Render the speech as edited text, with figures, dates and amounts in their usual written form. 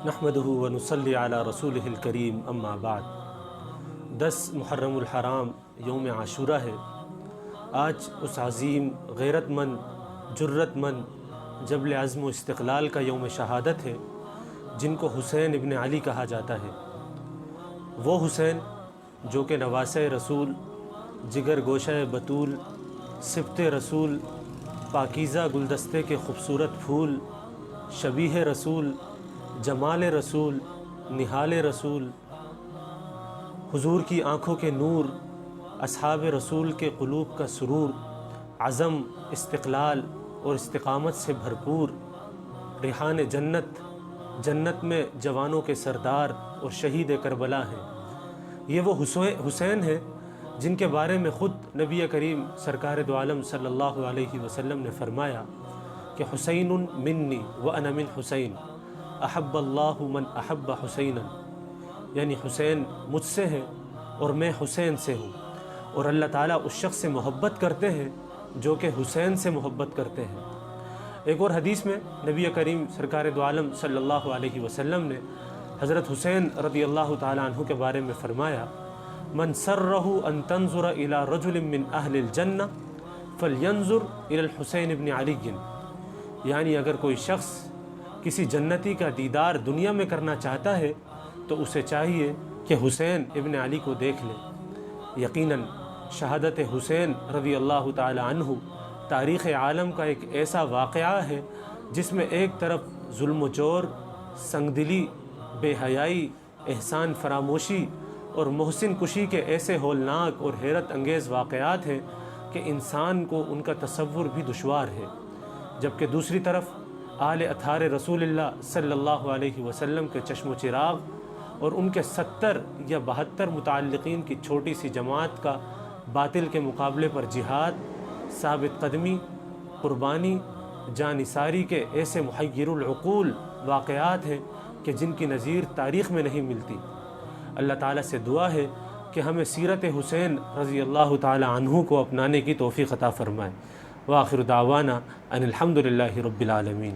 نحمدہ ونصلی علی رسولہ الکریم اما بعد 10 محرم الحرام یوم عاشورہ ہے۔ آج اس عظیم غیرت مند جرت مند جبل عزم و استقلال کا یوم شہادت ہے جن کو حسین ابن علی کہا جاتا ہے۔ وہ حسین جو کہ نواسہ رسول، جگر گوشہ بطول، صفت رسول، پاکیزہ گلدستے کے خوبصورت پھول، شبیہ رسول، جمال رسول، نہال رسول، حضور کی آنکھوں کے نور، اصحاب رسول کے قلوب کا سرور، عزم، استقلال اور استقامت سے بھرپور، ریحان جنت، جنت میں جوانوں کے سردار اور شہید کربلا ہیں۔ یہ وہ حسین ہیں جن کے بارے میں خود نبی کریم سرکار دو عالم صلی اللہ علیہ وسلم نے فرمایا کہ حسین منی وانا من حسین، احب اللہ من احب حسینا، یعنی حسین مجھ سے ہے اور میں حسین سے ہوں، اور اللہ تعالیٰ اس شخص سے محبت کرتے ہیں جو کہ حسین سے محبت کرتے ہیں۔ ایک اور حدیث میں نبی کریم سرکار دو عالم صلی اللہ علیہ وسلم نے حضرت حسین رضی اللہ تعالیٰ عنہ کے بارے میں فرمایا، من سرہ ان تنظر الى رجل من اہل الجنہ فلینظر الى الحسین ابن علی، یعنی اگر کوئی شخص کسی جنتی کا دیدار دنیا میں کرنا چاہتا ہے تو اسے چاہیے کہ حسین ابن علی کو دیکھ لے۔ یقیناً شہادت حسین رضی اللہ تعالی عنہ تاریخ عالم کا ایک ایسا واقعہ ہے جس میں ایک طرف ظلم و جور، سنگ دلی، بے حیائی، احسان فراموشی اور محسن کشی کے ایسے ہولناک اور حیرت انگیز واقعات ہیں کہ انسان کو ان کا تصور بھی دشوار ہے، جبکہ دوسری طرف آل اطہار رسول اللہ صلی اللہ علیہ وسلم کے چشم و چراغ اور ان کے 70 یا 72 متعلقین کی چھوٹی سی جماعت کا باطل کے مقابلے پر جہاد، ثابت قدمی، قربانی، جانثاری کے ایسے محیر العقول واقعات ہیں کہ جن کی نظیر تاریخ میں نہیں ملتی۔ اللہ تعالیٰ سے دعا ہے کہ ہمیں سیرت حسین رضی اللہ تعالی عنہ کو اپنانے کی توفیق عطا فرمائے۔ وآخر دعوانا ان الحمد للہ رب العالمین۔